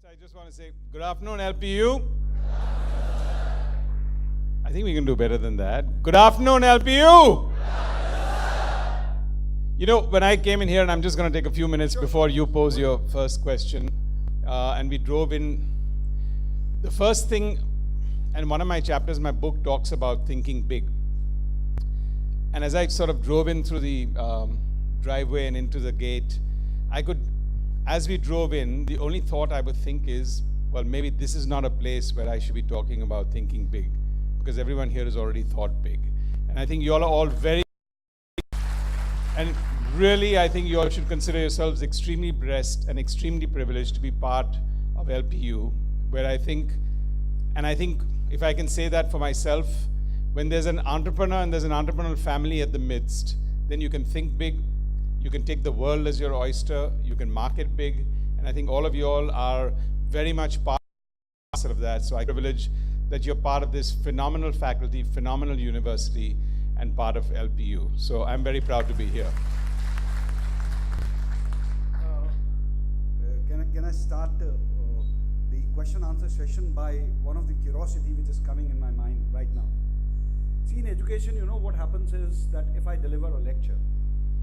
First, I just want to say good afternoon, LPU. I think we can do better than that. Good afternoon, LPU. You know, when I came in here, and I'm just going to take a few minutes before you pose your first question, and we drove in, the first thing, and one of my chapters in my book talks about thinking big. And as I sort of drove in through the driveway and into the gate, as we drove in, the only thought I would think is, well, maybe this is not a place where I should be talking about thinking big, because everyone here has already thought big. And I think you all are all very, and really, I think you all should consider yourselves extremely blessed and extremely privileged to be part of LPU, where I think if I can say that for myself, when there's an entrepreneur and there's an entrepreneurial family at the midst, then you can think big, you can take the world as your oyster, you can market big, and I think all of you all are very much part of that. So I'm privileged that you're part of this phenomenal faculty, phenomenal university, and part of LPU. So I'm very proud to be here. Can I start the question answer session by one of the curiosity which is coming in my mind right now? See, in education, you know what happens is that if I deliver a lecture,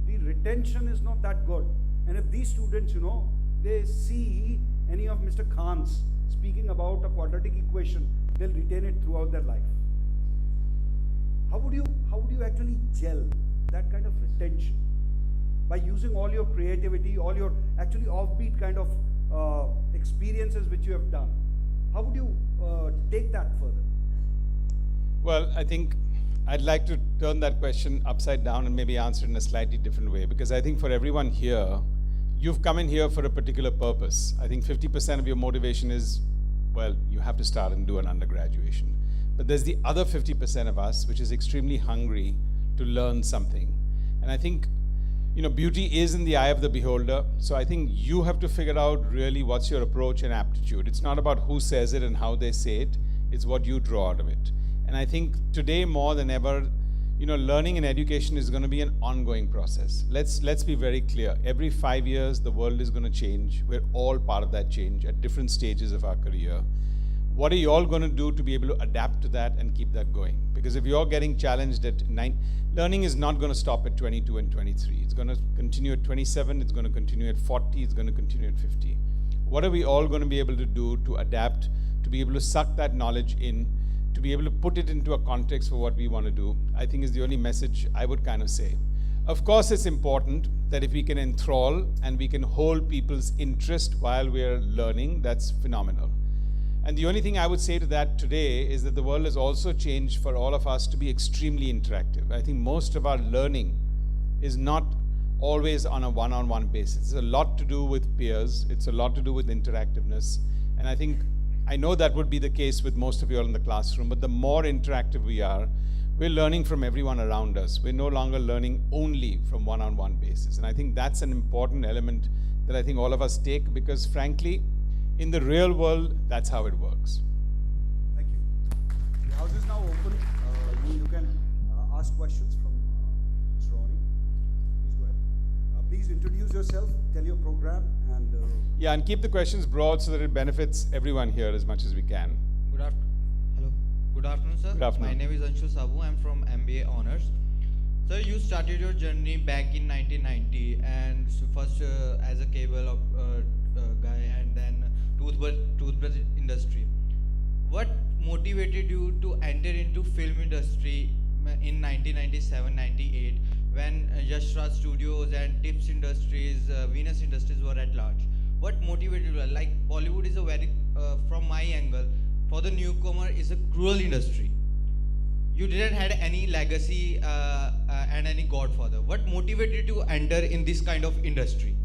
the retention is not that good. And if these students, you know, they see any of Mr. Khan's speaking about a quadratic equation, they'll retain it throughout their life. How would you actually gel that kind of retention? By using all your creativity, all your actually offbeat kind of experiences which you have done. How would you take that further? Well, I think I'd like to turn that question upside down and maybe answer it in a slightly different way, because I think for everyone here, you've come in here for a particular purpose. I think 50% of your motivation is, well, you have to start and do an undergraduation. But there's the other 50% of us, which is extremely hungry to learn something. And I think, you know, beauty is in the eye of the beholder. So I think you have to figure out really what's your approach and aptitude. It's not about who says it and how they say it. It's what you draw out of it. And I think today more than ever, you know, learning and education is going to be an ongoing process. Let's be very clear. Every 5 years, the world is going to change. We're all part of that change at different stages of our career. What are you all going to do to be able to adapt to that and keep that going? Because if you're getting challenged at 9, learning is not going to stop at 22 and 23. It's going to continue at 27, it's going to continue at 40, it's going to continue at 50. What are we all going to be able to do to adapt, to be able to suck that knowledge in, to be able to put it into a context for what we want to do, I think is the only message I would kind of say. Of course, it's important that if we can enthrall and we can hold people's interest while we're learning, that's phenomenal. And the only thing I would say to that today is that the world has also changed for all of us to be extremely interactive. I think most of our learning is not always on a one-on-one basis. It's a lot to do with peers. It's a lot to do with interactiveness. And I know that would be the case with most of you all in the classroom, but the more interactive we are, we're learning from everyone around us. We're no longer learning only from one-on-one basis. And I think that's an important element that I think all of us take, because frankly, in the real world, that's how it works. Thank you. The house is now open. You can ask questions from Mr. Ronnie. Please go ahead. Please introduce yourself, tell your program, and... Yeah, and keep the questions broad so that it benefits everyone here as much as we can. Hello. Good afternoon, sir. Good afternoon. My name is Anshu Sabu. I'm from MBA Honors. Sir, you started your journey back in 1990, and so first as a cable guy, and then toothbrush industry. What motivated you to enter into film industry in 1997-98 when Yash Raj Studios and Tips Industries, Venus Industries were at large? What motivated you? Like, Bollywood is a very, from my angle, for the newcomer, is a cruel industry. You didn't had any legacy and any godfather. What motivated you to enter in this kind of industry?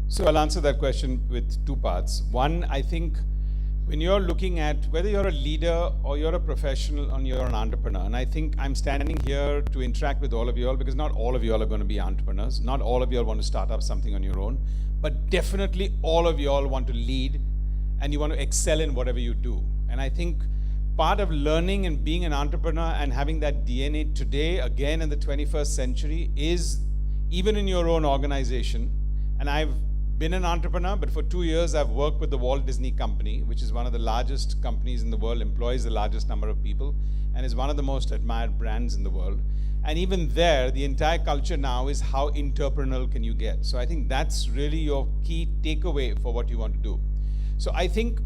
So I'll answer that question with two parts. One, I think when you're looking at whether you're a leader or you're a professional or you're an entrepreneur, and I think I'm standing here to interact with all of you all because not all of you all are going to be entrepreneurs. Not all of you all want to start up something on your own, but definitely all of you all want to lead and you want to excel in whatever you do. And I think part of learning and being an entrepreneur and having that DNA today, again in the 21st century, is even in your own organization. And I've been an entrepreneur, but for 2 years I've worked with the Walt Disney Company, which is one of the largest companies in the world, employs the largest number of people, and is one of the most admired brands in the world. And even there, the entire culture now is how entrepreneurial can you get. So I think that's really your key takeaway for what you want to do. So I think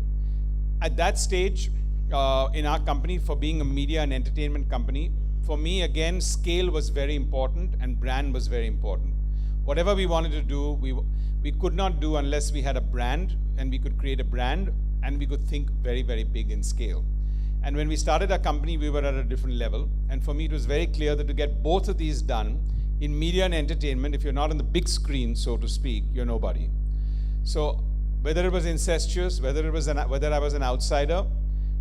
at that stage in our company, for being a media and entertainment company, for me, again, scale was very important and brand was very important. Whatever we wanted to do, we could not do unless we had a brand, and we could create a brand, and we could think very, very big in scale. And when we started our company, we were at a different level. And for me, it was very clear that to get both of these done in media and entertainment, if you're not on the big screen, so to speak, you're nobody. So whether it was incestuous, whether I was an outsider,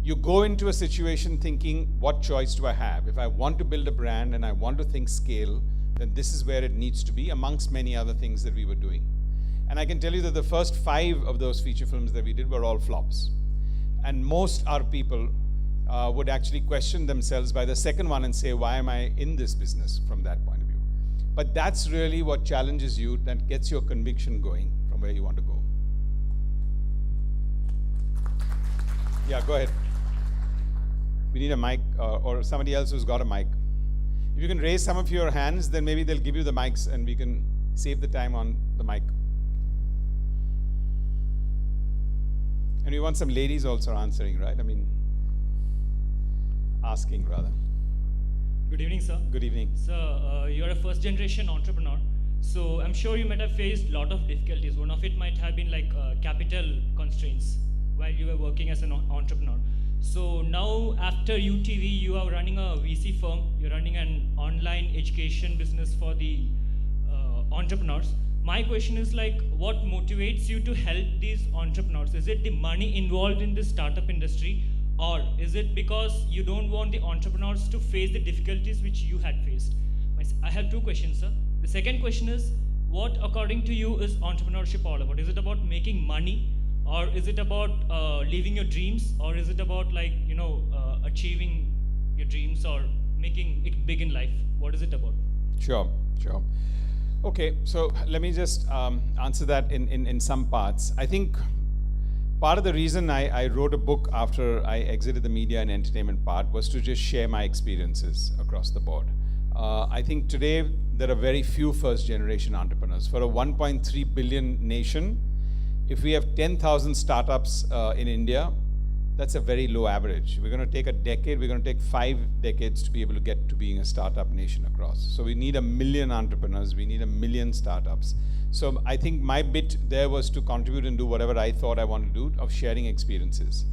you go into a situation thinking, what choice do I have? If I want to build a brand and I want to think scale, then this is where it needs to be, amongst many other things that we were doing. And I can tell you that the first 5 of those feature films that we did were all flops. And most our people would actually question themselves by the second one and say, why am I in this business from that point of view? But that's really what challenges you, that gets your conviction going from where you want to go. Yeah, go ahead. We need a mic, or somebody else who's got a mic. If you can raise some of your hands, then maybe they'll give you the mics and we can save the time on the mic. And we want some ladies also answering, right? I mean, asking rather. Good evening, sir. Good evening. Sir, you're a first generation entrepreneur. So I'm sure you might have faced a lot of difficulties. One of it might have been like capital constraints while you were working as an entrepreneur. So now after UTV, you are running a VC firm. You're running an online education business for the entrepreneurs. My question is like, what motivates you to help these entrepreneurs? Is it the money involved in the startup industry? Or is it because you don't want the entrepreneurs to face the difficulties which you had faced? I have 2 questions, sir. The second question is, what according to you is entrepreneurship all about? Is it about making money? Or is it about living your dreams? Or is it about like, achieving your dreams or making it big in life? What is it about? Sure. Okay, so let me just answer that in some parts. I think part of the reason I wrote a book after I exited the media and entertainment part was to just share my experiences across the board. I think today there are very few first generation entrepreneurs. For a 1.3 billion nation, if we have 10,000 startups in India, that's a very low average. We're going to take a decade, we're going to take 5 decades to be able to get to being a startup nation across. So we need 1 million entrepreneurs, we need 1 million startups. So I think my bit there was to contribute and do whatever I thought I wanted to do of sharing experiences.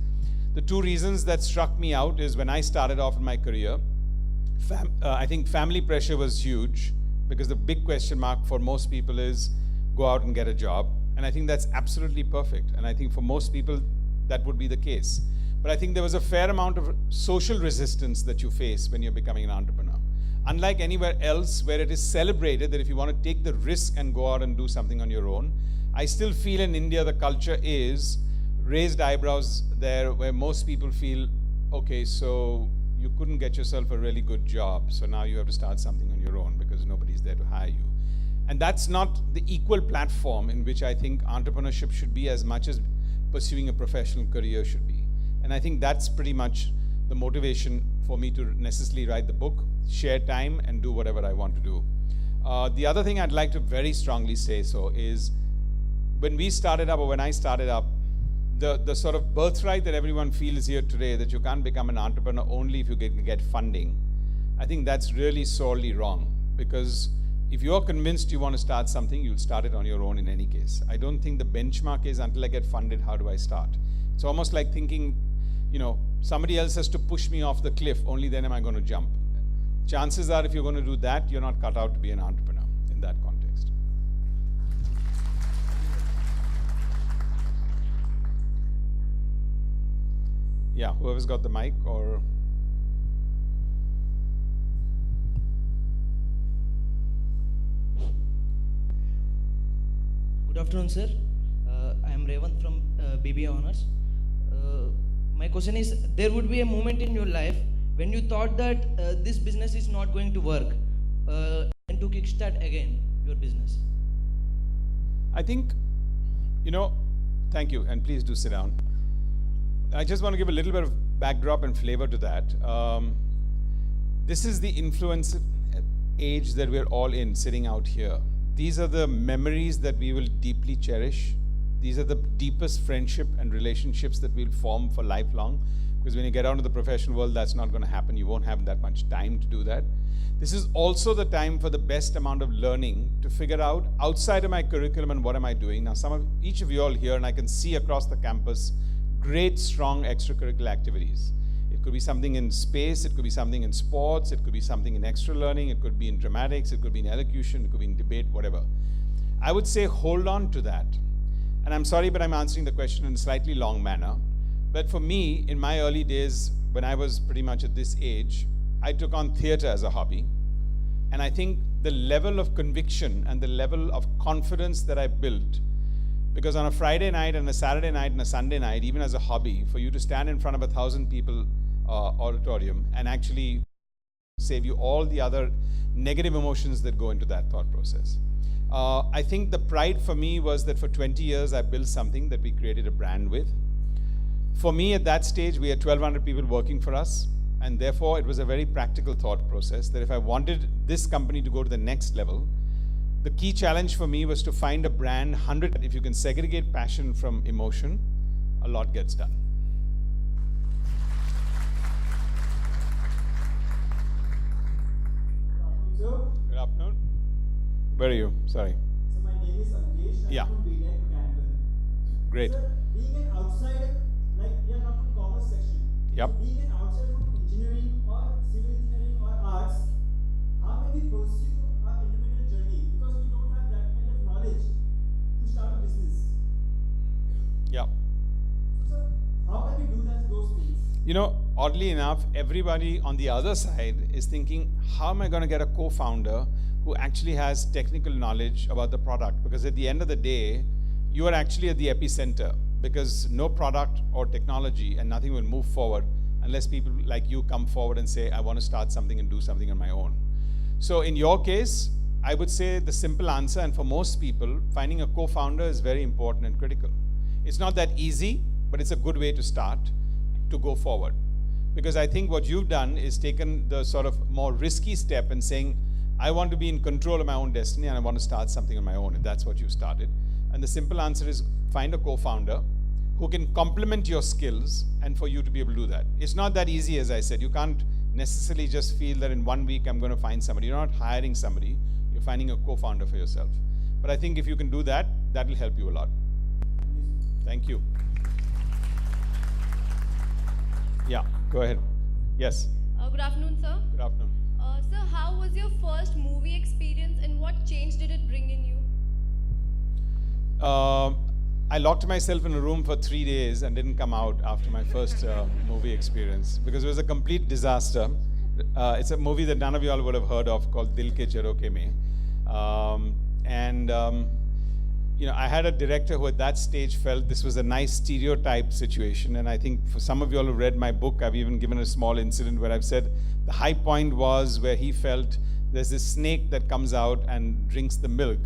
The 2 reasons that struck me out is when I started off in my career, I think family pressure was huge, because the big question mark for most people is go out and get a job. And I think that's absolutely perfect. And I think for most people, that would be the case. But I think there was a fair amount of social resistance that you face when you're becoming an entrepreneur. Unlike anywhere else where it is celebrated that if you want to take the risk and go out and do something on your own, I still feel in India the culture is raised eyebrows there, where most people feel, okay, so you couldn't get yourself a really good job, so now you have to start something on your own because nobody's there to hire you. And that's not the equal platform in which I think entrepreneurship should be as much as pursuing a professional career should be. And I think that's pretty much the motivation for me to necessarily write the book, share time, and do whatever I want to do. The other thing I'd like to very strongly say so is when we started up, or when I started up, the sort of birthright that everyone feels here today, that you can't become an entrepreneur only if you get funding, I think that's really sorely wrong. Because if you're convinced you want to start something, you'll start it on your own in any case. I don't think the benchmark is until I get funded, how do I start? It's almost like thinking, somebody else has to push me off the cliff, only then am I going to jump. Chances are if you're going to do that, you're not cut out to be an entrepreneur in that context. Yeah, whoever's got the mic or... Good afternoon, sir. I am Revant from BBA Honors. My question is, there would be a moment in your life when you thought that this business is not going to work and to kickstart again your business. I think You know, thank you, and please do sit down. I just want to give a little bit of backdrop and flavor to that. This is the influence age that we're all in, sitting out here. These are the memories that we will deeply cherish. These are the deepest friendship and relationships that we'll form for lifelong. Because when you get out into the professional world, that's not going to happen. You won't have that much time to do that. This is also the time for the best amount of learning to figure out outside of my curriculum and what am I doing. Now, each of you all here, and I can see across the campus, great, strong extracurricular activities. It could be something in space, it could be something in sports, it could be something in extra learning, it could be in dramatics, it could be in elocution, it could be in debate, whatever. I would say hold on to that. And I'm sorry, but I'm answering the question in a slightly long manner. But for me, in my early days, when I was pretty much at this age, I took on theater as a hobby. And I think the level of conviction and the level of confidence that I built, because on a Friday night and a Saturday night and a Sunday night, even as a hobby, for you to stand in front of 1,000 people auditorium and actually save you all the other negative emotions that go into that thought process. I think the pride for me was that for 20 years I built something that we created a brand with. For me at that stage, we had 1,200 people working for us, and therefore it was a very practical thought process that if I wanted this company to go to the next level, the key challenge for me was to find a brand 100. If you can segregate passion from emotion, a lot gets done. Good afternoon. Where are you? Sorry. So my name is Ankesh. Yeah. I'm from BTech Mechanical. Great. Sir, being an outsider, like we are not from commerce section. Yep. So being an outsider from engineering or civil engineering or arts, how can we pursue our independent journey? Because we don't have that kind of knowledge to start a business. Yeah. So sir, how can we do those things? You know, oddly enough, everybody on the other side is thinking, how am I going to get a co-founder who actually has technical knowledge about the product? Because at the end of the day, you are actually at the epicenter, because no product or technology and nothing will move forward unless people like you come forward and say, I want to start something and do something on my own. So in your case, I would say the simple answer, and for most people, finding a co-founder is very important and critical. It's not that easy, but it's a good way to start to go forward. Because I think what you've done is taken the sort of more risky step and saying, I want to be in control of my own destiny and I want to start something on my own, if that's what you started. And the simple answer is find a co-founder who can complement your skills and for you to be able to do that. It's not that easy, as I said. You can't necessarily just feel that in 1 week I'm going to find somebody. You're not hiring somebody, you're finding a co-founder for yourself. But I think if you can do that, that will help you a lot. Thank you. Yeah, go ahead. Yes. Good afternoon, sir. Good afternoon. Sir, how was your first movie experience and what change did it bring in you? I locked myself in a room for 3 days and didn't come out after my first movie experience because it was a complete disaster. It's a movie that none of you all would have heard of called Dil Ke Jharoke Mein. You know, I had a director who at that stage felt this was a nice stereotype situation, and I think for some of you all who read my book, I've even given a small incident where I've said the high point was where he felt there's this snake that comes out and drinks the milk,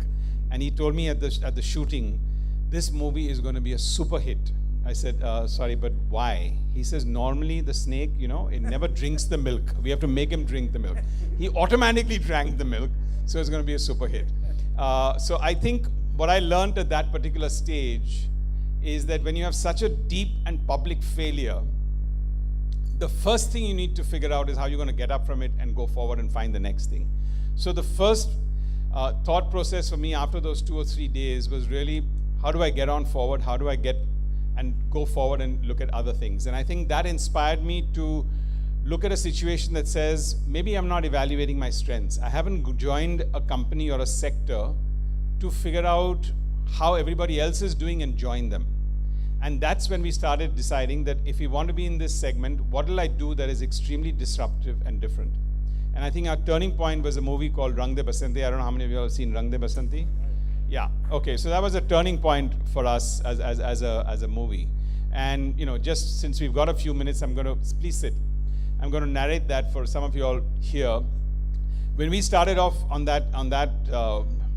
and he told me at the shooting, this movie is going to be a super hit. I said, sorry, but why? He says, normally the snake, you know, it never drinks the milk. We have to make him drink the milk. He automatically drank the milk, so it's going to be a super hit. So I think what I learned at that particular stage is that when you have such a deep and public failure, the first thing you need to figure out is how you're going to get up from it and go forward and find the next thing. So the first thought process for me after those 2 or 3 days was really, how do I get on forward? How do I get and go forward and look at other things? And I think that inspired me to look at a situation that says, maybe I'm not evaluating my strengths. I haven't joined a company or a sector to figure out how everybody else is doing and join them. And that's when we started deciding that if we want to be in this segment, what will I do that is extremely disruptive and different? And I think our turning point was a movie called Rang De Basanti. I don't know how many of you have seen Rang De Basanti? Yeah, okay, so that was a turning point for us as a movie. And you know, just since we've got a few minutes, please sit. I'm going to narrate that for some of you all here. When we started off on that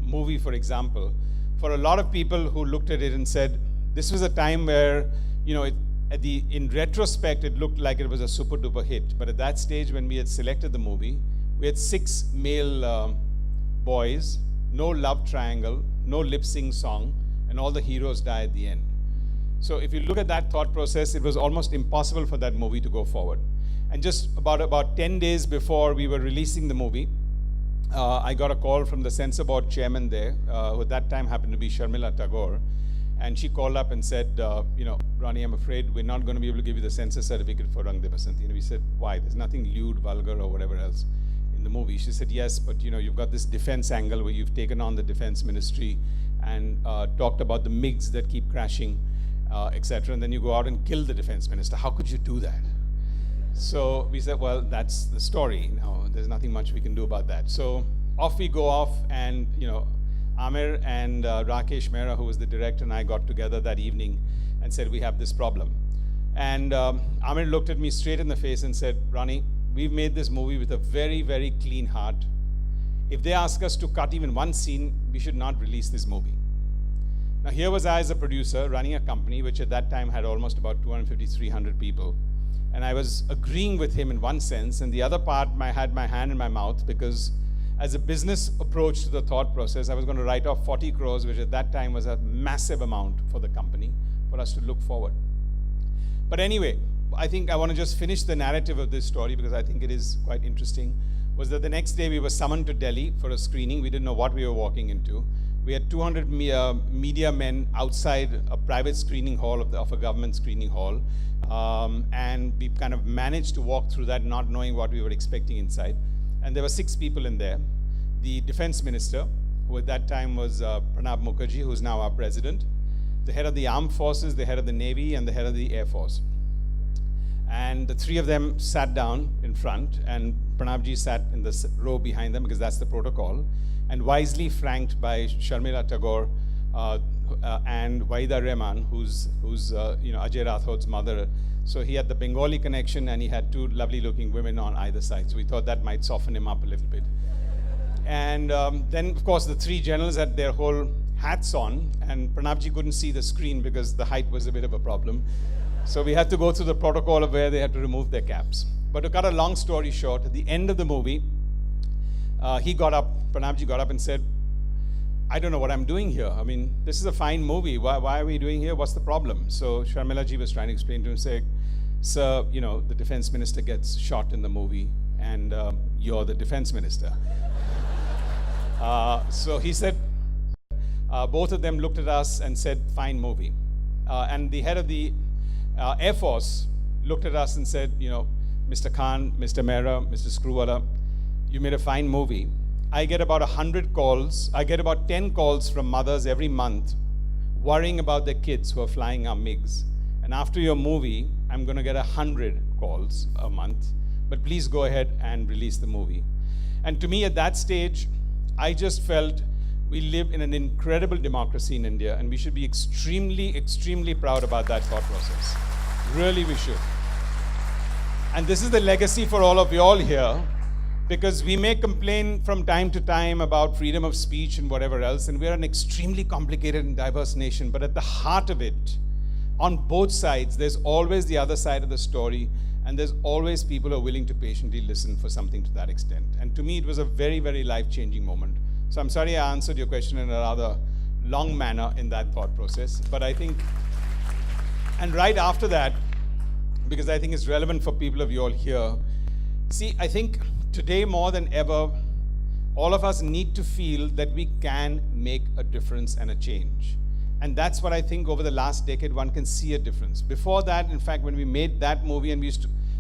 movie, for example, for a lot of people who looked at it and said, this was a time where, you know, in retrospect, it looked like it was a super duper hit. But at that stage, when we had selected the movie, we had 6 male boys, no love triangle, no lip sync song, and all the heroes die at the end. So if you look at that thought process, it was almost impossible for that movie to go forward. And just about 10 days before we were releasing the movie, I got a call from the censor board chairman there, who at that time happened to be Sharmila Tagore. And she called up and said, you know, Ronnie, I'm afraid we're not going to be able to give you the censor certificate for Rang De Basanti. And we said, why? There's nothing lewd, vulgar, or whatever else in the movie. She said, yes, but you know, you've got this defense angle where you've taken on the defense ministry and talked about the MiGs that keep crashing, etc. And then you go out and kill the defense minister. How could you do that? So we said, well, that's the story. Now, there's nothing much we can do about that. So off we go off, and you know, Amir and Rakesh Mehra, who was the director, and I got together that evening and said, we have this problem. And Amir looked at me straight in the face and said, Ronnie, we've made this movie with a very, very clean heart. If they ask us to cut even one scene, we should not release this movie. Now, here was I as a producer running a company which at that time had almost about 250, 300 people. And I was agreeing with him in one sense, and the other part, I had my hand in my mouth, because as a business approach to the thought process, I was going to write off 40 crores, which at that time was a massive amount for the company, for us to look forward. But anyway, I think I want to just finish the narrative of this story, because I think it is quite interesting, was that the next day we were summoned to Delhi for a screening. We didn't know what we were walking into. We had 200 media men outside a private screening hall of a government screening hall. And we kind of managed to walk through that not knowing what we were expecting inside. And there were 6 people in there. The defense minister, who at that time was Pranab Mukherjee, who's now our president, the head of the armed forces, the head of the Navy, and the head of the Air Force. And the 3 of them sat down in front, and Pranabji sat in the row behind them, because that's the protocol, and wisely flanked by Sharmila Tagore and Waida Rehman, who's you know, Ajay Rathod's mother. So he had the Bengali connection, and he had 2 lovely-looking women on either side. So we thought that might soften him up a little bit. And then, of course, the 3 generals had their whole hats on, and Pranabji couldn't see the screen because the height was a bit of a problem. So we had to go through the protocol of where they had to remove their caps. But to cut a long story short, at the end of the movie, Pranabji got up and said, I don't know what I'm doing here. I mean, this is a fine movie. Why are we doing here? What's the problem? So Sharmila ji was trying to explain to him, saying, sir, you know, the defense minister gets shot in the movie, and you're the defense minister. So he said, both of them looked at us and said, fine movie. And the head of the Air Force looked at us and said, you know, Mr. Khan, Mr. Mehra, Mr. Screwvala, you made a fine movie. I get about 100 calls. I get about 10 calls from mothers every month worrying about their kids who are flying our MiGs. And after your movie, I'm going to get 100 calls a month. But please go ahead and release the movie. And to me, at that stage, I just felt we live in an incredible democracy in India, and we should be extremely, extremely proud about that thought process. Really, we should. And this is the legacy for all of you all here, because we may complain from time to time about freedom of speech and whatever else, and we're an extremely complicated and diverse nation, but at the heart of it, on both sides, there's always the other side of the story, and there's always people who are willing to patiently listen for something to that extent. And to me, it was a very, very life-changing moment. So I'm sorry I answered your question in a rather long manner in that thought process, but I think, and right after that, because I think it's relevant for people of you all here, see, I think today more than ever, all of us need to feel that we can make a difference and a change. And that's what I think over the last decade, one can see a difference. Before that, in fact, when we made that movie, and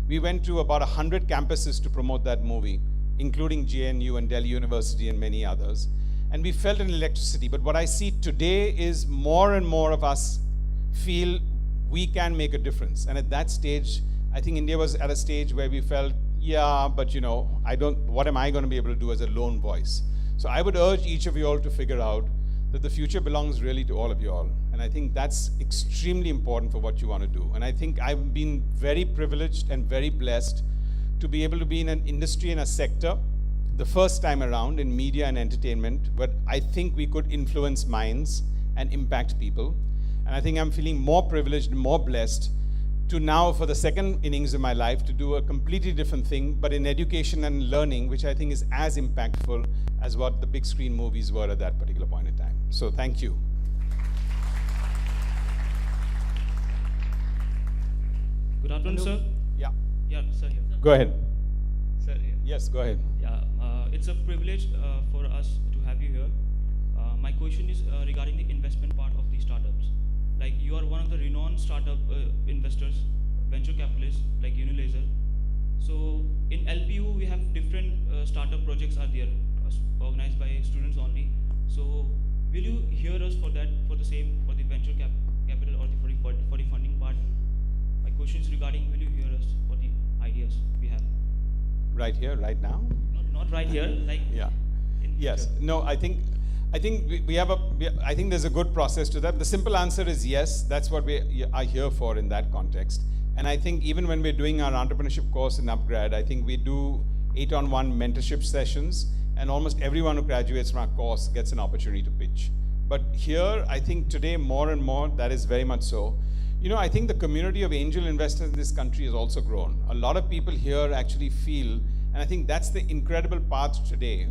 we went to about 100 campuses to promote that movie, including JNU and Delhi University and many others. And we felt an electricity. But what I see today is more and more of us feel we can make a difference. And at that stage, I think India was at a stage where we felt, yeah, but you know, what am I going to be able to do as a lone voice? So I would urge each of you all to figure out that the future belongs really to all of you all. And I think that's extremely important for what you want to do. And I think I've been very privileged and very blessed to be able to be in an industry and a sector the first time around in media and entertainment, where I think we could influence minds and impact people. And I think I'm feeling more privileged, more blessed to now, for the second innings of my life, to do a completely different thing, but in education and learning, which I think is as impactful as what the big screen movies were at that particular point in time. So thank you. Good afternoon, sir. Yeah, Yeah, sir. Here. go ahead. Sir, yeah. Yes, go ahead. Yeah, it's a privilege for us to have you here. My question is regarding the investment part of the startups. Like, you are one of the renowned startup investors, venture capitalists like Unilaser. So in LPU, we have different startup projects are there, organized by students only. So will you hear us for that, for the same, for the venture capital or for the funding part? My question is regarding, will you hear us for the ideas we have? Right here, right now? Not right here, like Yeah. in Yes. future. No, I think we have I think there's a good process to that. The simple answer is yes. That's what we are here for in that context. And I think even when we're doing our entrepreneurship course in Upgrad, I think we do 8-on-1 mentorship sessions, and almost everyone who graduates from our course gets an opportunity to pitch. But here, I think today more and more, that is very much so. You know, I think the community of angel investors in this country has also grown. A lot of people here actually feel, and I think that's the incredible part today.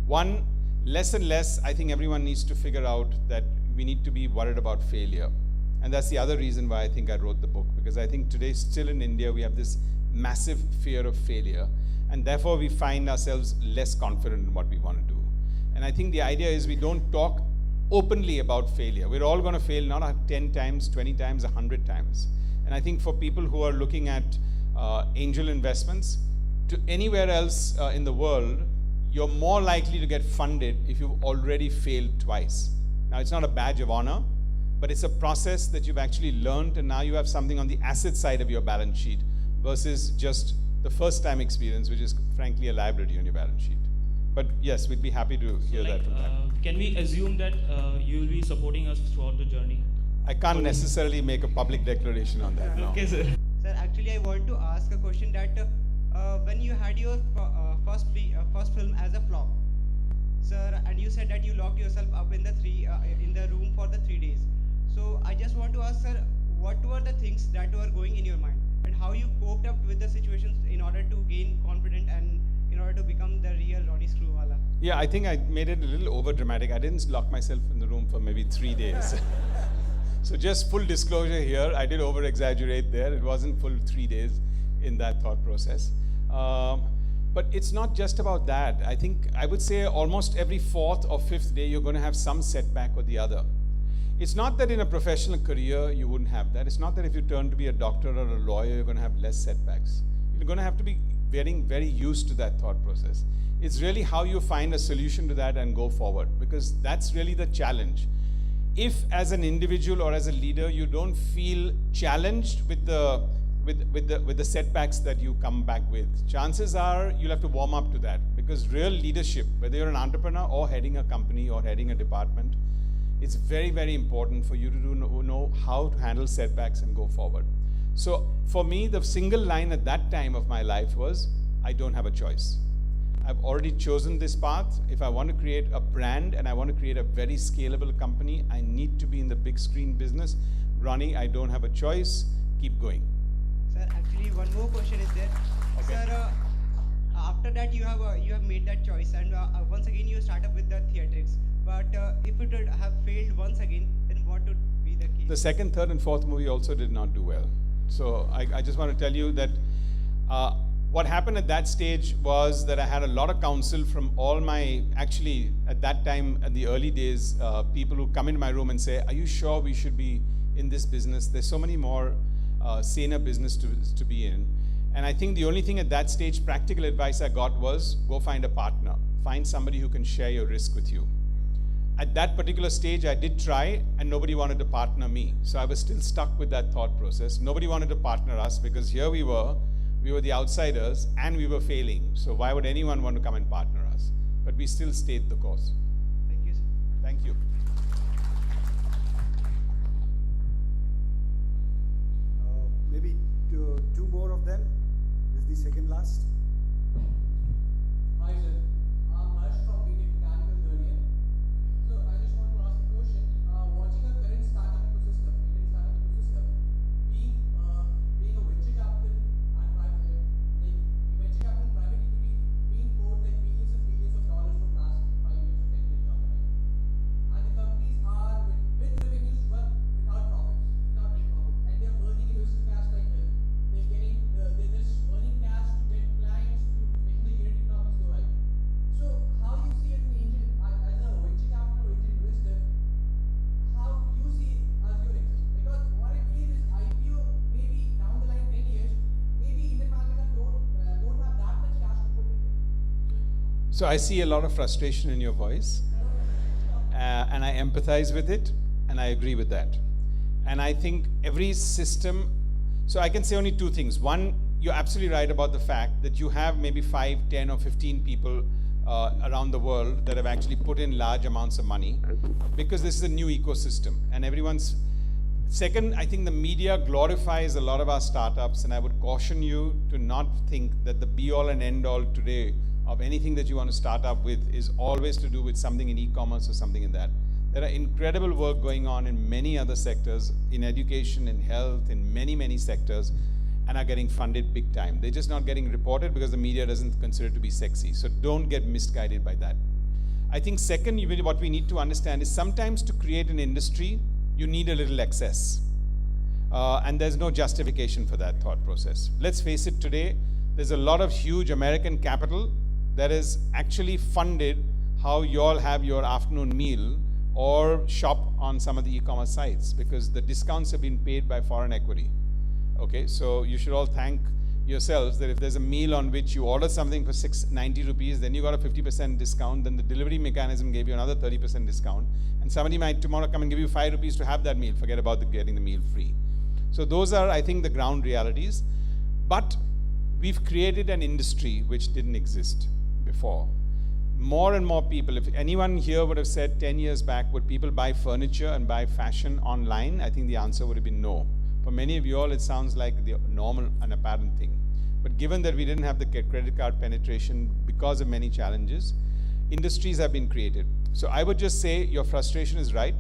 One, less and less, I think everyone needs to figure out that we need to be worried about failure. And that's the other reason why I think I wrote the book, because I think today, still in India, we have this massive fear of failure, and therefore we find ourselves less confident in what we want to do. And I think the idea is we don't talk openly about failure. We're all going to fail, not 10 times, 20 times, 100 times. And I think for people who are looking at angel investments, to anywhere else in the world, you're more likely to get funded if you've already failed twice. Now, it's not a badge of honor, but it's a process that you've actually learned, and now you have something on the asset side of your balance sheet versus just the first time experience, which is frankly a liability on your balance sheet. But yes, we'd be happy to hear that from them. Can we assume that you will be supporting us throughout the journey? I can't necessarily make a public declaration on that. No. Okay, sir. Sir, actually, I want to ask a question that when you had your first film as a flop, sir, and you said that you locked yourself up in the room for the 3 days. So I just want to ask, sir, what were the things that were going in your mind, and how you coped up with the situations in order to gain confidence and in order to become the real Ronnie Screwvala? Yeah, I think I made it a little over dramatic. I didn't lock myself in the room for maybe 3 days. So just full disclosure here, I did over exaggerate there. It wasn't full 3 days in that thought process. But it's not just about that. I think I would say almost every 4th or 5th day, you're going to have some setback or the other. It's not that in a professional career you wouldn't have that. It's not that if you turn to be a doctor or a lawyer, you're going to have less setbacks. You're going to have to be getting very used to that thought process. It's really how you find a solution to that and go forward, because that's really the challenge. If as an individual or as a leader, you don't feel challenged with the setbacks that you come back with, chances are you'll have to warm up to that, because real leadership, whether you're an entrepreneur or heading a company or heading a department, it's very, very important for you to know how to handle setbacks and go forward. So for me, the single line at that time of my life was, I don't have a choice. I've already chosen this path. If I want to create a brand and I want to create a very scalable company, I need to be in the big screen business. Ronnie, I don't have a choice. Keep going. Sir, actually, one more question is there. Okay. Sir, after that you have made that choice, and once again you start up with the theatrics. But if it would have failed once again, then what would be the case? The second, third, and fourth movie also did not do well. So I just want to tell you that what happened at that stage was that I had a lot of counsel from all my, actually at that time, at the early days, people who come into my room and say, are you sure we should be in this business? There's so many more saner business to be in. And I think the only thing at that stage, practical advice I got was, go find a partner. Find somebody who can share your risk with you. At that particular stage, I did try, and nobody wanted to partner me. So I was still stuck with that thought process. Nobody wanted to partner us, because here we were the outsiders, and we were failing. So why would anyone want to come and partner us? But we still stayed the course. Thank you, sir. Thank you. Maybe two more of them. This is the second last. Hi sir, I'm Harsh from BTech Mechanical third year. So I just want to ask a question. Watching So I see a lot of frustration in your voice, and I empathize with it, and I agree with that. And I think every system, so I can say only two things. One, you're absolutely right about the fact that you have maybe 5, 10, or 15 people around the world that have actually put in large amounts of money because this is a new ecosystem, and everyone's. Second, I think the media glorifies a lot of our startups, and I would caution you to not think that the be-all and end-all today of anything that you want to start up with is always to do with something in e-commerce or something in that. There are incredible work going on in many other sectors, in education, in health, in many, many sectors, and are getting funded big time. They're just not getting reported because the media doesn't consider it to be sexy. So don't get misguided by that. I think second, what we need to understand is sometimes to create an industry, you need a little excess. And there's no justification for that thought process. Let's face it, today, there's a lot of huge American capital that is actually funded how you all have your afternoon meal or shop on some of the e-commerce sites because the discounts have been paid by foreign equity. Okay, so you should all thank yourselves that if there's a meal on which you order something for 690 rupees, then you got a 50% discount, then the delivery mechanism gave you another 30% discount, and somebody might tomorrow come and give you 5 rupees to have that meal, forget about getting the meal free. So those are, I think, the ground realities. But we've created an industry which didn't exist before. More and more people, if anyone here would have said 10 years back, would people buy furniture and buy fashion online? I think the answer would have been no. For many of you all, it sounds like the normal and apparent thing. But given that we didn't have the credit card penetration because of many challenges, industries have been created. So I would just say your frustration is right.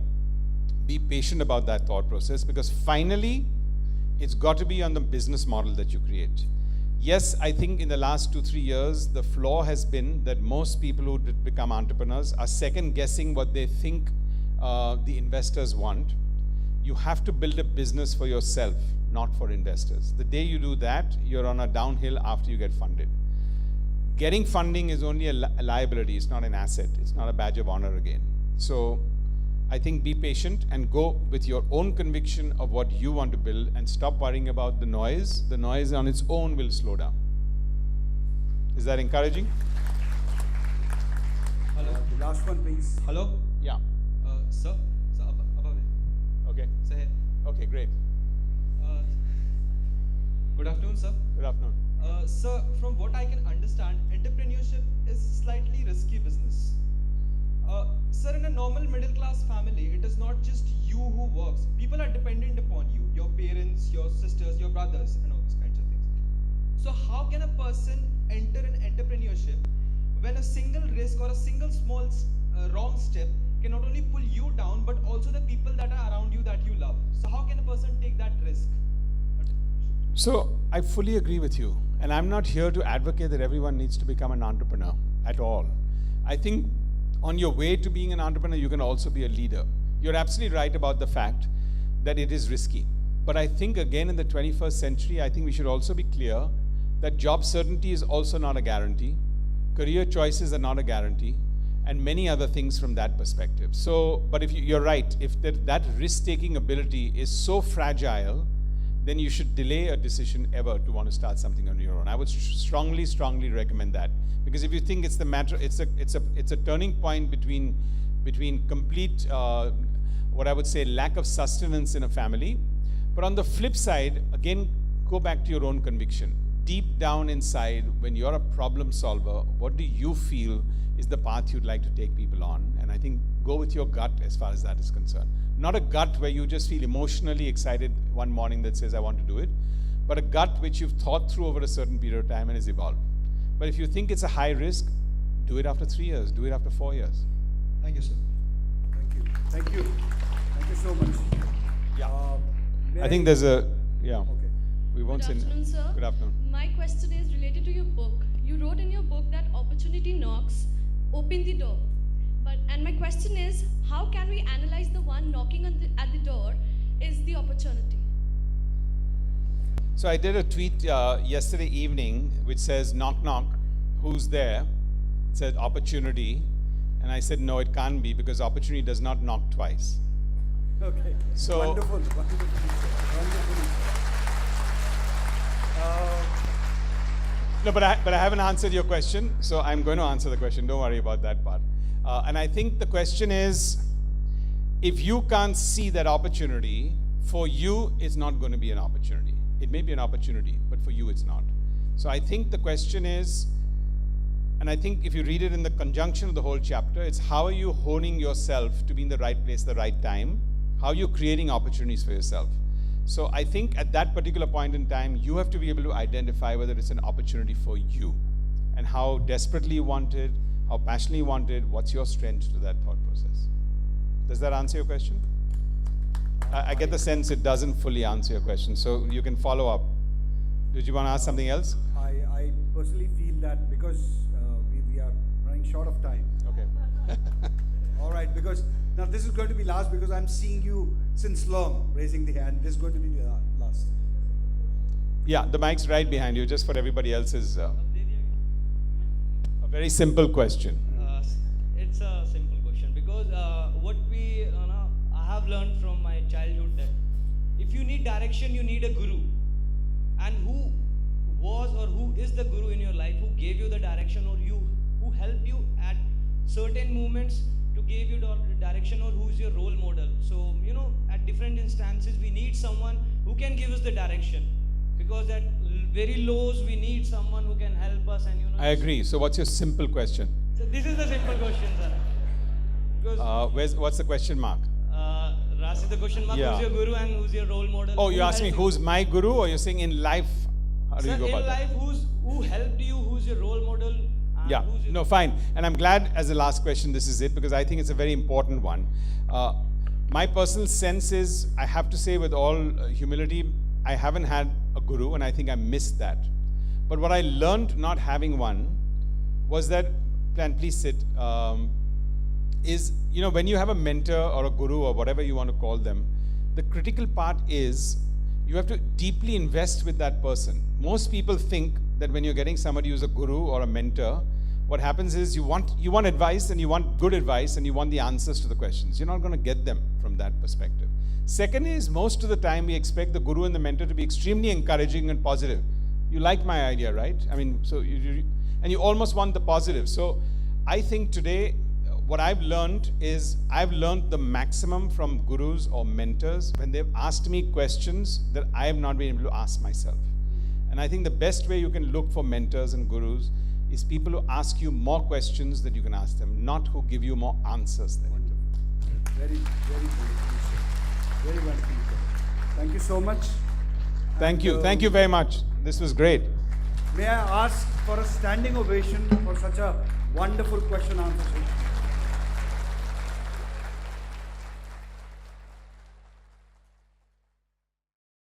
Be patient about that thought process because finally, it's got to be on the business model that you create. Yes, I think in the last 2-3 years, the flaw has been that most people who become entrepreneurs are second guessing what they think the investors want. You have to build a business for yourself, not for investors. The day you do that, you're on a downhill after you get funded. Getting funding is only a liability, it's not an asset. It's not a badge of honor again. So I think be patient and go with your own conviction of what you want to build and stop worrying about the noise. The noise on its own will slow down. Is that encouraging? Hello. The last one, please. Hello. Yeah. Sir. Sir, above it. Okay. Sir, here. Okay, great. Good afternoon, sir. Good afternoon. Sir, from what I can understand, entrepreneurship is slightly risky business. Sir, in a normal middle-class family, it is not just you who works. People are dependent upon you, your parents, your sisters, your brothers, and all those kinds of things. So how can a person enter an entrepreneurship when a single risk or a single small wrong step can not only pull you down, but also the people that are around you that you love? So how can a person take that risk? So I fully agree with you. And I'm not here to advocate that everyone needs to become an entrepreneur at all. I think on your way to being an entrepreneur, you can also be a leader. You're absolutely right about the fact that it is risky. But I think again in the 21st century, I think we should also be clear that job certainty is also not a guarantee. Career choices are not a guarantee. And many other things from that perspective. So, but if you're right, if that risk-taking ability is so fragile, then you should delay a decision ever to want to start something on your own. I would strongly, strongly recommend that. Because if you think it's the matter, it's a turning point between complete, what I would say, lack of sustenance in a family. But on the flip side, again, go back to your own conviction. Deep down inside, when you're a problem solver, what do you feel is the path you'd like to take people on? And I think go with your gut as far as that is concerned. Not a gut where you just feel emotionally excited one morning that says, I want to do it, but a gut which you've thought through over a certain period of time and has evolved. But if you think it's a high risk, do it after 3 years, do it after 4 years. Thank you, sir. Thank you. Thank you. Thank you so much. Yeah. May I think there's a, yeah. Okay. We won't Good say. afternoon, sir. Good afternoon. My question is related to your book. You wrote in your book that opportunity knocks, open the door. And my question is, how can we analyze the one knocking on at the door is the opportunity? So I did a tweet yesterday evening which says, knock, knock, who's there? It said opportunity. And I said, no, it can't be because opportunity does not knock twice. Okay. So- Wonderful. Wonderful. Wonderful. No, but I haven't answered your question, so I'm going to answer the question. Don't worry about that part. And I think the question is, if you can't see that opportunity, for you, it's not going to be an opportunity. It may be an opportunity, but for you, it's not. So I think the question is, and I think if you read it in the conjunction of the whole chapter, it's how are you honing yourself to be in the right place at the right time? How are you creating opportunities for yourself? So I think at that particular point in time, you have to be able to identify whether it's an opportunity for you and how desperately you want it, how passionately you want it, what's your strength to that thought process. Does that answer your question? I get the sense it doesn't fully answer your question, so you can follow up. Did you want to ask something else? I personally feel that because we are running short of time. Okay. All right, because now this is going to be last because I'm seeing you since long raising the hand. This is going to be the last. Yeah, the mic's right behind you, just for everybody else's. A very simple question. It's a simple question because what I have learned from my childhood that if you need direction, you need a guru. And who was or who is the guru in your life who gave you the direction or who helped you at certain moments to give you the direction, or who is your role model? So, at different instances, we need someone who can give us the direction. Because at very lows, we need someone who can help us and I agree. So what's your simple question? So this is the simple question, sir. Because What's the question mark? Ras is the question mark. Yeah. Who's your guru and who's your role model? Oh, Who you're asking helped you? who's my guru, or you're saying in life? How do Sir, you go in about life, who helped you? Who's your role model? And Yeah, who's your no, fine. And I'm glad as the last question this is it, because I think it's a very important one. My personal sense is, I have to say with all humility, I haven't had a guru, and I think I missed that. But what I learned not having one was that, and please sit, is, when you have a mentor or a guru or whatever you want to call them, the critical part is you have to deeply invest with that person. Most people think that when you're getting somebody who's a guru or a mentor, what happens is you want advice, and you want good advice, and you want the answers to the questions. You're not going to get them from that perspective. Second is, most of the time we expect the guru and the mentor to be extremely encouraging and positive. You like my idea, right? I mean, so you almost want the positive. So I think today what I've learned is I've learned the maximum from gurus or mentors when they've asked me questions that I have not been able to ask myself. And I think the best way you can look for mentors and gurus is people who ask you more questions that you can ask them, not who give you more answers than you do. Very, very beautiful. Very well said. Thank you so much. Thank you. And, Thank you very much. This was great. May I ask for a standing ovation for such a wonderful question answer session?